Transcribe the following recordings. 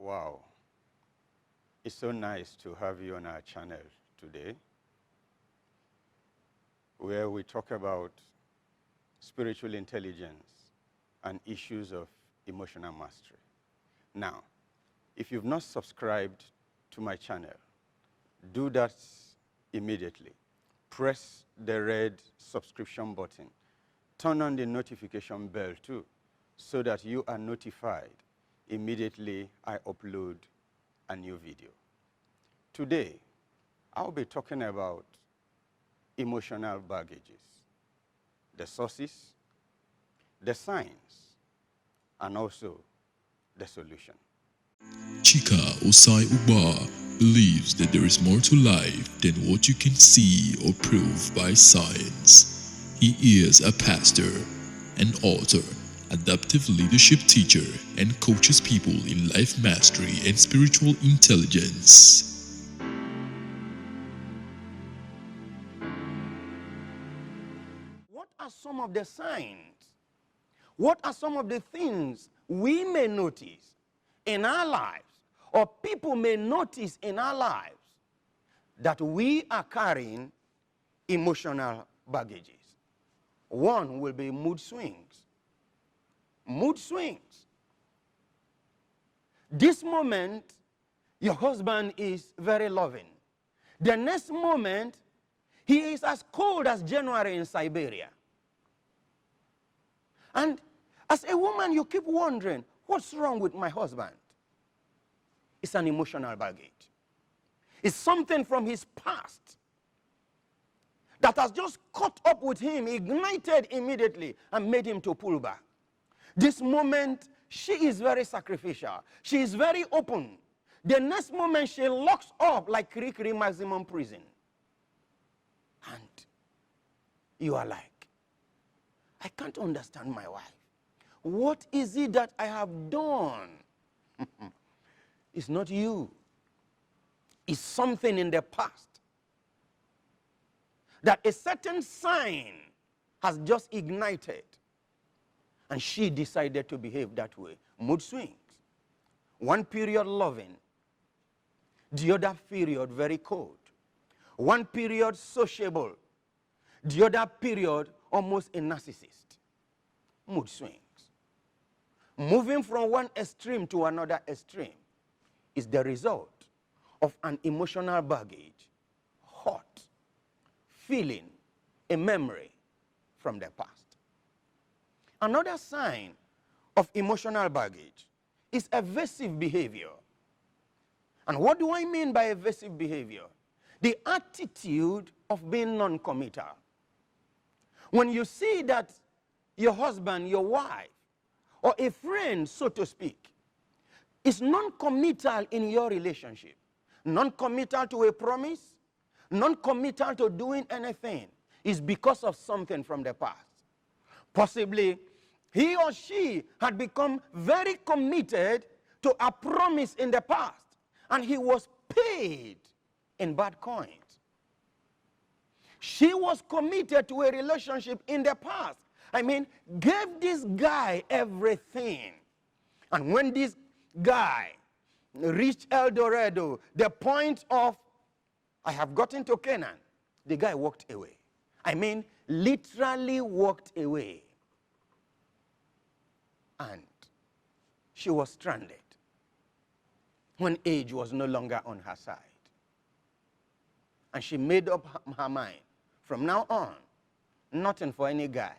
Wow. It's so nice to have you on our channel today, where we talk about spiritual intelligence and issues of emotional mastery. Now, if you've not subscribed to my channel, do that immediately. Press the red subscription button. Turn on the notification bell too, so that you are notified immediately I upload a new video. Today, I'll be talking about emotional baggages, the sources, the signs, and also the solution. Chika ossai-ugbah believes that there is more to life than what you can see or prove by science. He is a pastor, an author, adaptive leadership teacher, and coaches people in life mastery and spiritual intelligence. What are some of the signs? What are some of the things we may notice in our lives, or people may notice in our lives, that we are carrying emotional baggages? One will be mood swings. Mood swings. This moment, your husband is very loving. The next moment, he is as cold as January in Siberia. And as a woman, you keep wondering, what's wrong with my husband? It's an emotional baggage. It's something from his past that has just caught up with him, ignited immediately, and made him to pull back. This moment, she is very sacrificial. She is very open. The next moment, she locks up like Kirikiri maximum prison. And you are like, I can't understand my wife. What is it that I have done? It's not you. It's something in the past that a certain sign has just ignited, and she decided to behave that way. Mood swings. One period loving, the other period very cold. One period sociable, the other period almost a narcissist. Mood swings. Moving from one extreme to another extreme is the result of an emotional baggage, hot, feeling, a memory from the past. Another sign of emotional baggage is evasive behavior. And what do I mean by evasive behavior? The attitude of being non-committal. When you see that your husband, your wife, or a friend, so to speak, is non-committal in your relationship, non-committal to a promise, non-committal to doing anything, is because of something from the past. Possibly, he or she had become very committed to a promise in the past, and he was paid in bad coins. She was committed to a relationship in the past. I mean, gave this guy everything. And when this guy reached El Dorado, the point of, I have gotten to Canaan, the guy walked away. I mean, literally walked away. And she was stranded when age was no longer on her side. And she made up her mind, from now on, nothing for any guy.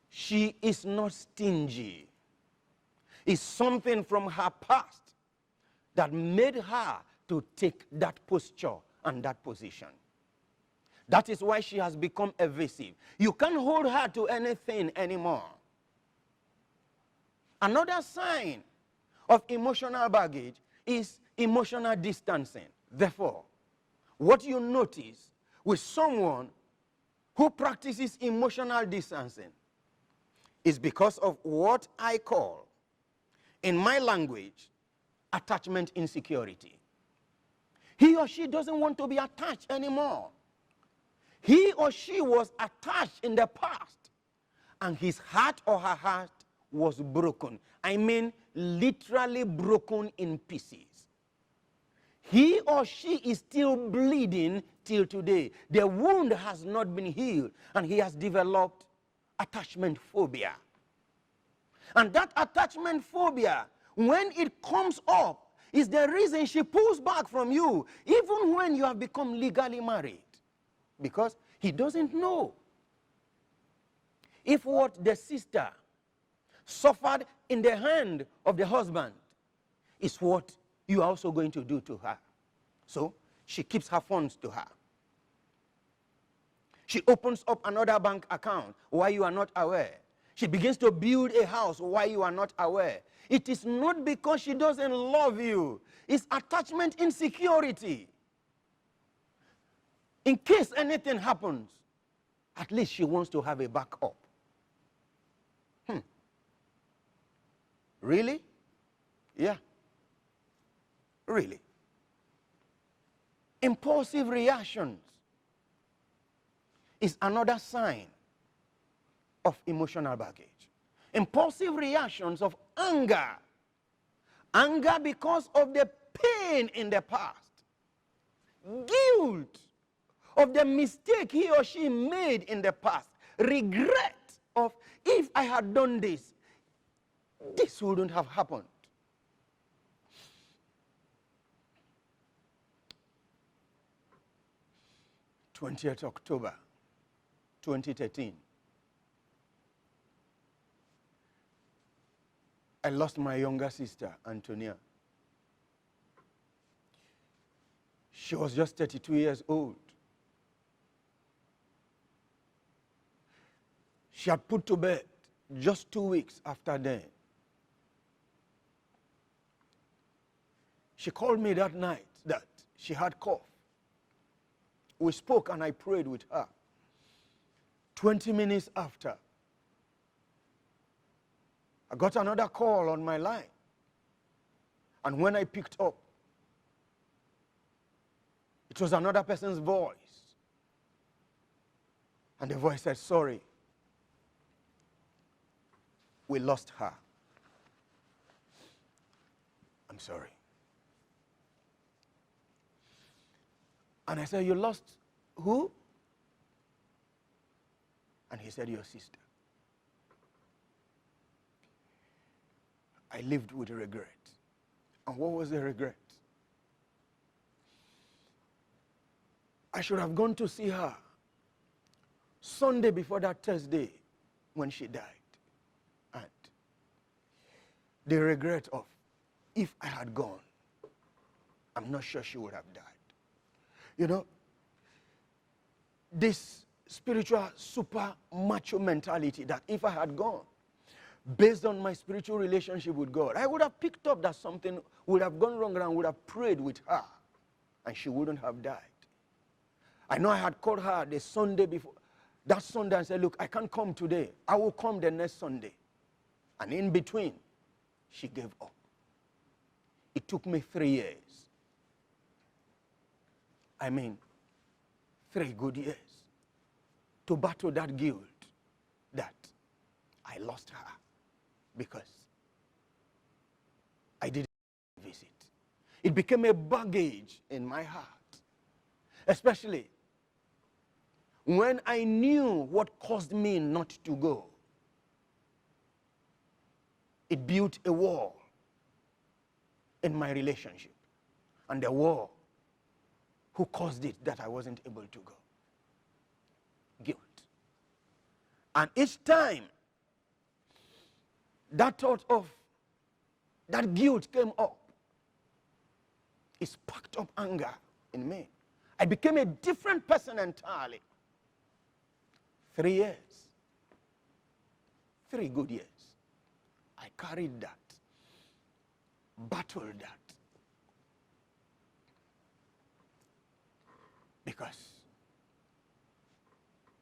She is not stingy. It's something from her past that made her to take that posture and that position. That is why she has become evasive. You can't hold her to anything anymore. Another sign of emotional baggage is emotional distancing. Therefore, what you notice with someone who practices emotional distancing is because of what I call, in my language, attachment insecurity. He or she doesn't want to be attached anymore. He or she was attached in the past, and his heart or her heart was broken. I mean, literally broken in pieces. He or she is still bleeding till today. The wound has not been healed, and he has developed attachment phobia. And that attachment phobia, when it comes up, is the reason she pulls back from you, even when you have become legally married. Because he doesn't know if what the sister suffered in the hand of the husband is what you are also going to do to her. So she keeps her funds to her. She opens up another bank account while you are not aware. She begins to build a house while you are not aware. It is not because she doesn't love you. It's attachment insecurity. In case anything happens, at least she wants to have a backup. Really? Yeah. Really. Impulsive reactions is another sign of emotional baggage. Impulsive reactions of anger. Anger because of the pain in the past. Guilt of the mistake he or she made in the past. Regret of, if I had done this, this wouldn't have happened. October 2013. I lost my younger sister, Antonia. She was just 32 years old. She had put to bed just 2 weeks after then. She called me that night that she had cough. We spoke and I prayed with her. 20 minutes after, I got another call on my line. And when I picked up, it was another person's voice. And the voice said, sorry, we lost her. I'm sorry. And I said, you lost who? And he said, your sister. I lived with regret. And what was the regret? I should have gone to see her Sunday before that Thursday when she died. And the regret of, if I had gone, I'm not sure she would have died. You know, this spiritual super macho mentality that if I had gone, based on my spiritual relationship with God, I would have picked up that something would have gone wrong and I would have prayed with her and she wouldn't have died. I know I had called her the Sunday before, that Sunday, and said, look, I can't come today. I will come the next Sunday. And in between, she gave up. It took me 3 years. I mean, 3 good years to battle that guilt that I lost her because I didn't visit. It became a baggage in my heart, especially when I knew what caused me not to go. It built a wall in my relationship, and the wall who caused it that I wasn't able to go. Guilt. And each time that thought of that guilt came up, it sparked up anger in me. I became a different person entirely. 3 years. 3 good years. I carried that, battled that. Because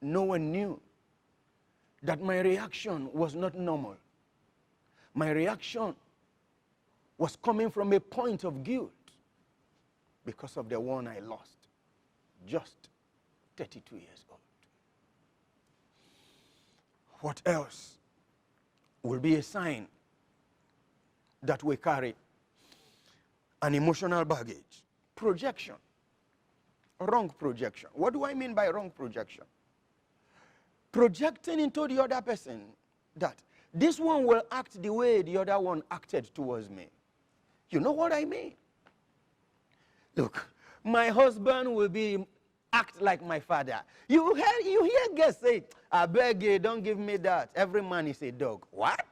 no one knew that my reaction was not normal. My reaction was coming from a point of guilt because of the one I lost, just 32 years old. What else will be a sign that we carry an emotional baggage. Projection. Wrong projection. What do I mean by wrong projection? Projecting into the other person that this one will act the way the other one acted towards me. You know what I mean? Look, my husband will act like my father. You hear guys say, I beg you, don't give me that. Every man is a dog. What?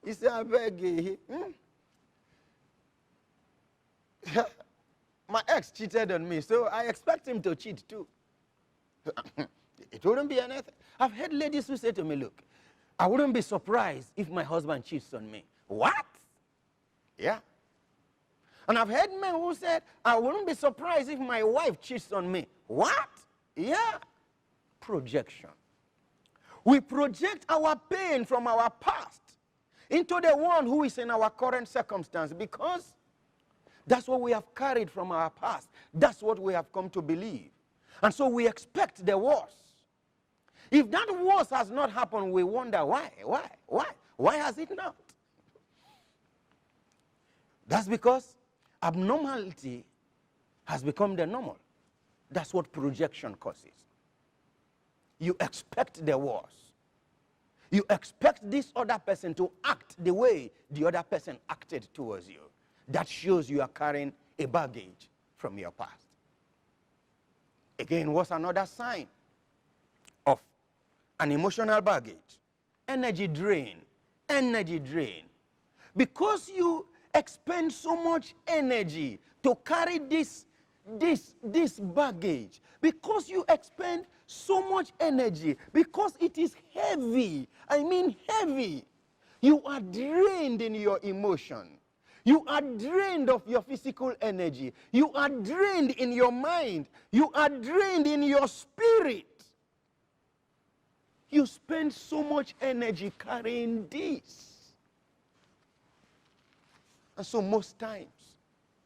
He said, I beg you. My ex cheated on me, so I expect him to cheat too. It wouldn't be anything. I've heard ladies who say to me, look, I wouldn't be surprised if my husband cheats on me. What? Yeah. And I've heard men who said, I wouldn't be surprised if my wife cheats on me. What? Yeah. Projection. We project our pain from our past into the one who is in our current circumstance because that's what we have carried from our past. That's what we have come to believe. And so we expect the worst. If that worst has not happened, we wonder why? Why has it not? That's because abnormality has become the normal. That's what projection causes. You expect the worst. You expect this other person to act the way the other person acted towards you. That shows you are carrying a baggage from your past. Again, what's another sign of an emotional baggage? Energy drain. Energy drain. Because you expend so much energy to carry this baggage, because you expend so much energy, because it is heavy, I mean heavy, you are drained in your emotion. You are drained of your physical energy. You are drained in your mind. You are drained in your spirit. You spend so much energy carrying this. And so most times,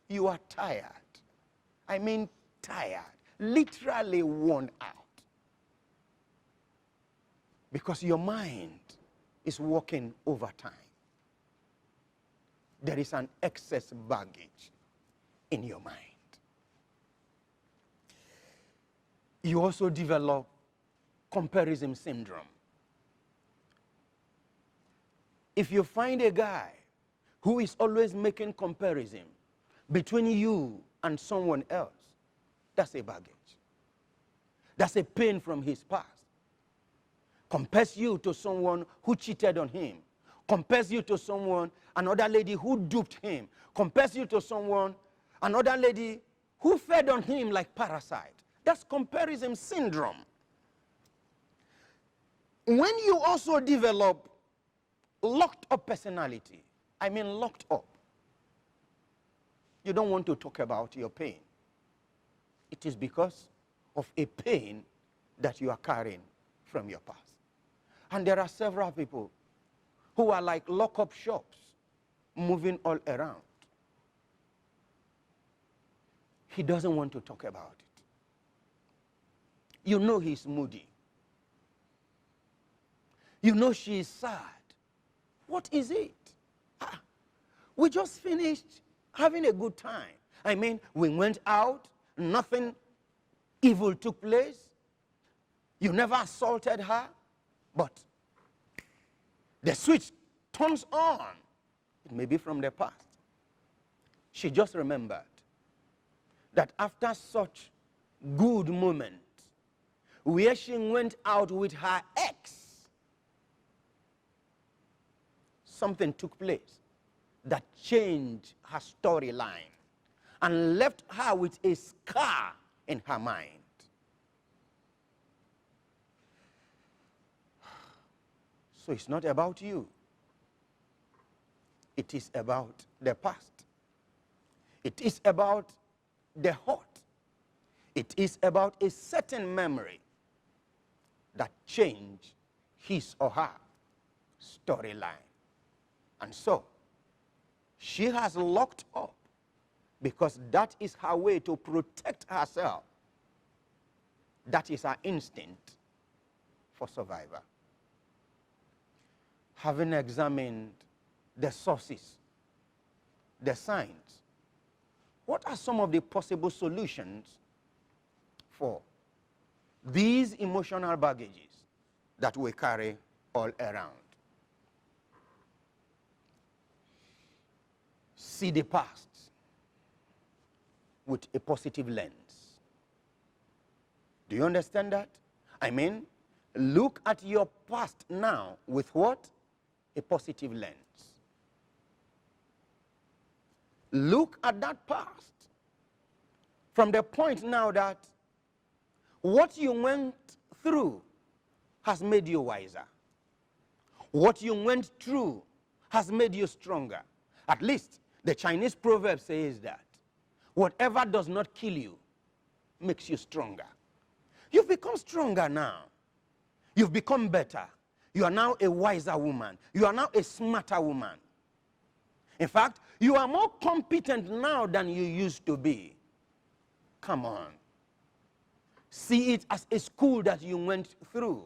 you are tired. I mean tired. Literally worn out. Because your mind is working overtime. There is an excess baggage in your mind. You also develop comparison syndrome. If you find a guy who is always making comparison between you and someone else, that's a baggage. That's a pain from his past. Compares you to someone who cheated on him. Compares you to someone, another lady who duped him. Compares you to someone, another lady who fed on him like parasite. That's comparison syndrome. When you also develop locked up personality, I mean locked up, you don't want to talk about your pain. It is because of a pain that you are carrying from your past. And there are several people who are like lock-up shops, moving all around. He doesn't want to talk about it. You know he's moody. You know she is sad. What is it? We just finished having a good time. I mean, we went out, nothing evil took place. You never assaulted her, but the switch turns on. It may be from the past. She just remembered that after such good moment, where she went out with her ex, something took place that changed her storyline and left her with a scar in her mind. So it's not about you. It is about the past. It is about the hurt. It is about a certain memory that changed his or her storyline. And so, she has locked up because that is her way to protect herself. That is her instinct for survival. having examined the sources, the signs, what are some of the possible solutions for these emotional baggages that we carry all around? See the past with a positive lens. Do you understand that? I mean, look at your past now with what? A positive lens. Look at that past from the point now that what you went through has made you wiser. What you went through has made you stronger. At least the Chinese proverb says that whatever does not kill you makes you stronger. You've become stronger now. You've become better. You are now a wiser woman. You are now a smarter woman. In fact, you are more competent now than you used to be. Come on. See it as a school that you went through.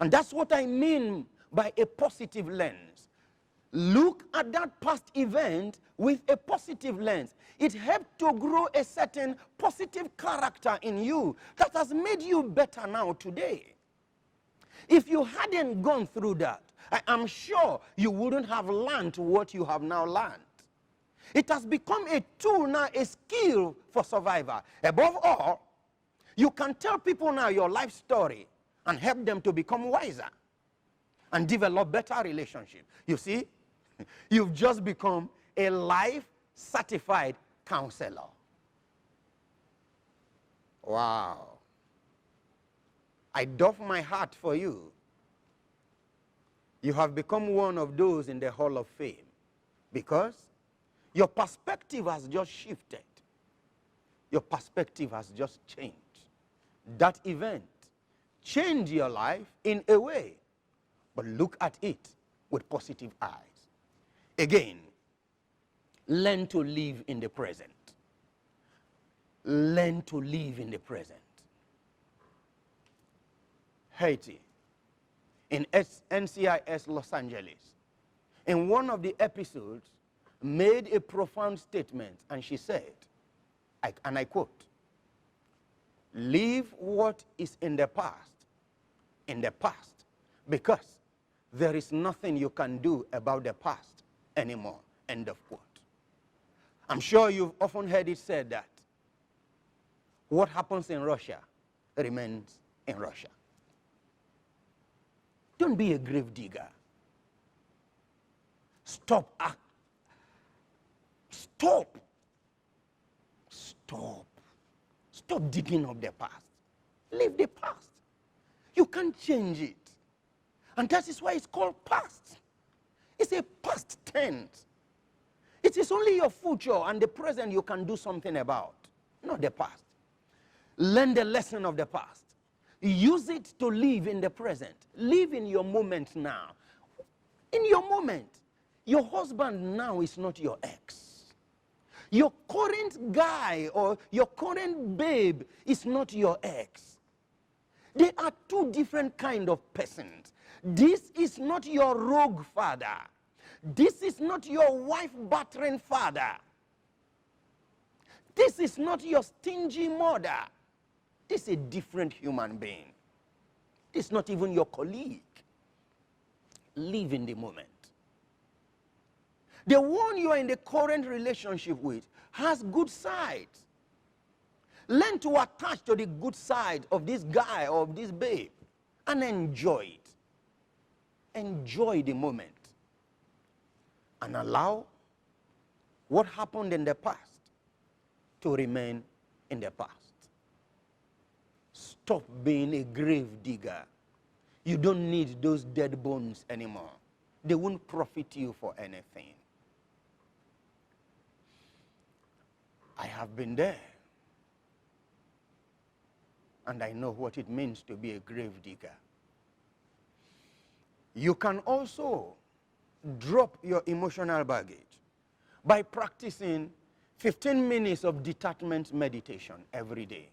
And that's what I mean by a positive lens. Look at that past event with a positive lens. It helped to grow a certain positive character in you that has made you better now today. If you hadn't gone through that, I am sure you wouldn't have learned what you have now learned. It has become a tool now, a skill for survival. Above all, you can tell people now your life story and help them to become wiser and develop better relationships. You see, you've just become a life-certified counselor. Wow. I doff my hat for you. You have become one of those in the Hall of Fame because your perspective has just shifted. Your perspective has just changed. That event changed your life in a way, but look at it with positive eyes. Again, learn to live in the present. Learn to live in the present. Haiti, in NCIS Los Angeles, in one of the episodes, made a profound statement, and she said, and I quote, "Leave what is in the past, because there is nothing you can do about the past anymore," end of quote. I'm sure you've often heard it said that what happens in Russia remains in Russia. Don't be a grave digger. Stop digging up the past. Leave the past. You can't change it. And that is why it's called past. It's a past tense. It is only your future and the present you can do something about, not the past. Learn the lesson of the past. Use it to live in the present. Live in your moment now. In your moment, your husband now is not your ex. Your current guy or your current babe is not your ex. They are two different kind of persons. This is not your rogue father. This is not your wife-battering father. This is not your stingy mother. This is a different human being. This is not even your colleague. Live in the moment. The one you are in the current relationship with has good sides. Learn to attach to the good side of this guy or of this babe and enjoy it. Enjoy the moment. And allow what happened in the past to remain in the past. Stop being a grave digger. You don't need those dead bones anymore. They won't profit you for anything. I have been there. And I know what it means to be a grave digger. You can also drop your emotional baggage by practicing 15 minutes of detachment meditation every day.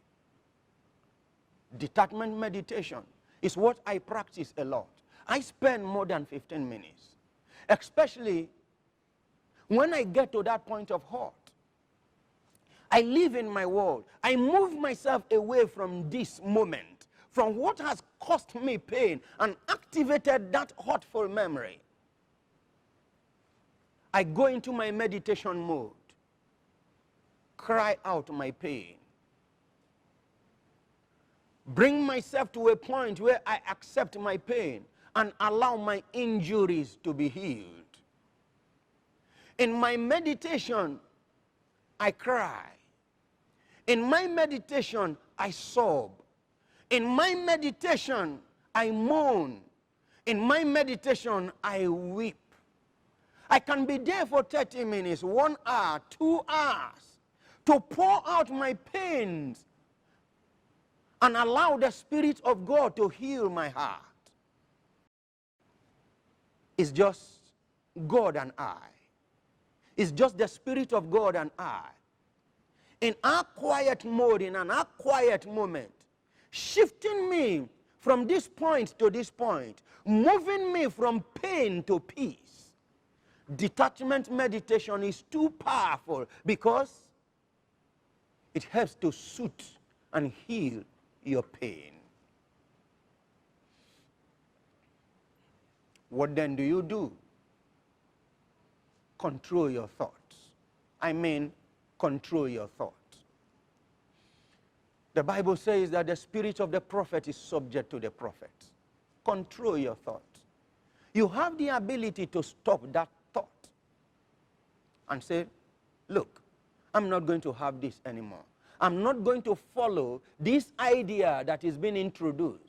Detachment meditation is what I practice a lot. I spend more than 15 minutes, especially when I get to that point of hurt. I live in my world. I move myself away from this moment, from what has caused me pain and activated that hurtful memory. I go into my meditation mode, cry out my pain, bring myself to a point where I accept my pain and allow my injuries to be healed. In my meditation, I cry. In my meditation, I sob. In my meditation, I moan. In my meditation, I weep. I can be there for 30 minutes, 1 hour, 2 hours, to pour out my pains and allow the Spirit of God to heal my heart. It's just God and I. It's just the Spirit of God and I. In our quiet mode, in our quiet moment, shifting me from this point to this point, moving me from pain to peace. Detachment meditation is too powerful because it helps to soothe and heal your pain. What then do you do? Control your thoughts. I mean, control your thoughts. The Bible says that the spirit of the prophet is subject to the prophet. Control your thoughts. You have the ability to stop that thought and say, look, I'm not going to have this anymore. I'm not going to follow this idea that is being introduced.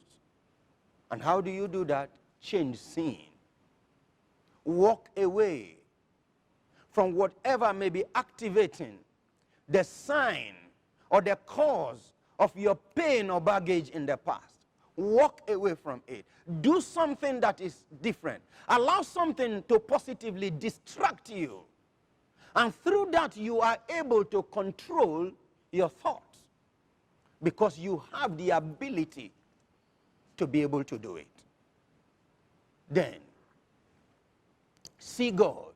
And how do you do that? Change scene. Walk away from whatever may be activating the sign or the cause of your pain or baggage in the past. Walk away from it. Do something that is different. Allow something to positively distract you. And through that, you are able to control your thoughts because you have the ability to be able to do it. Then, see God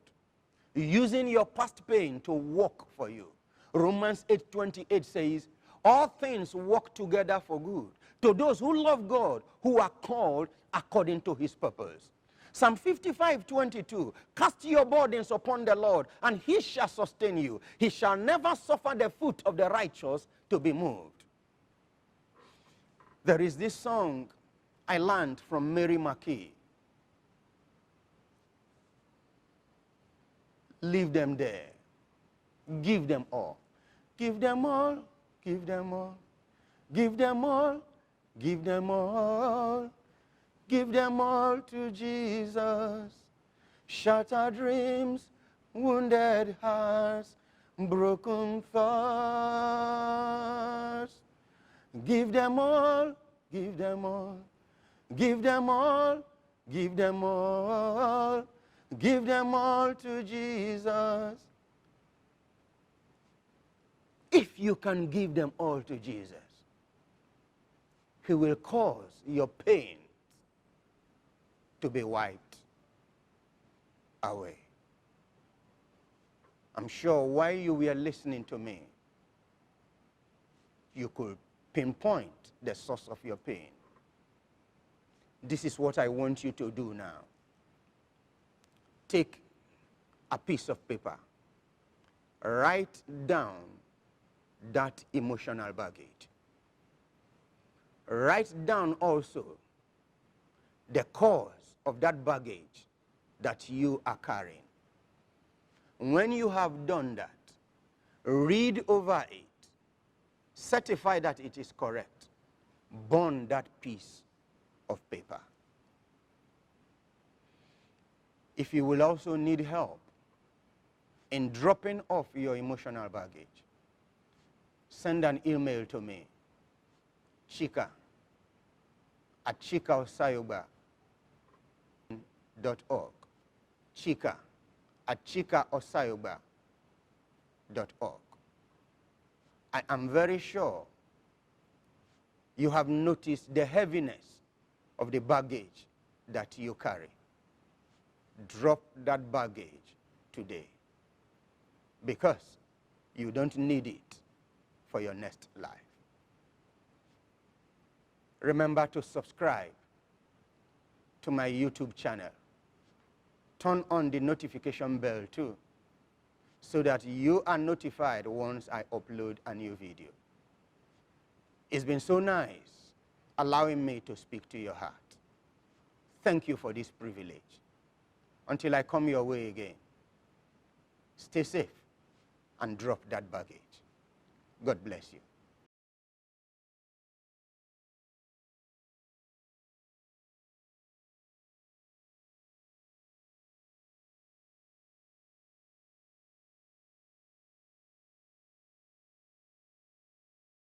using your past pain to work for you. Romans 8:28 says, all things work together for good to those who love God, who are called according to his purpose. Psalm 55:22, cast your burdens upon the Lord, and he shall sustain you. He shall never suffer the foot of the righteous to be moved. There is this song I learned from Mary McKee. Leave them there. Give them all. Give them all. Give them all. Give them all. Give them all. Give them all to Jesus. Shattered dreams, wounded hearts, broken thoughts. Give them all. Give them all. Give them all. Give them all. Give them all to Jesus. If you can give them all to Jesus, he will cause your pain to be wiped away. I'm sure while you were listening to me, you could pinpoint the source of your pain. This is what I want you to do now. Take a piece of paper. Write down that emotional baggage. Write down also the cause of that baggage that you are carrying. When you have done that, read over it, certify that it is correct, burn that piece of paper. If you will also need help in dropping off your emotional baggage, send an email to me, chika@ossai-ugbah.org. chika@ossai-ugbah.org. I am very sure you have noticed the heaviness of the baggage that you carry. Drop that baggage today, because you don't need it for your next life. Remember to subscribe to my YouTube channel. Turn on the notification bell too, so that you are notified once I upload a new video. It's been so nice allowing me to speak to your heart. Thank you for this privilege. Until I come your way again, stay safe and drop that baggage. God bless you.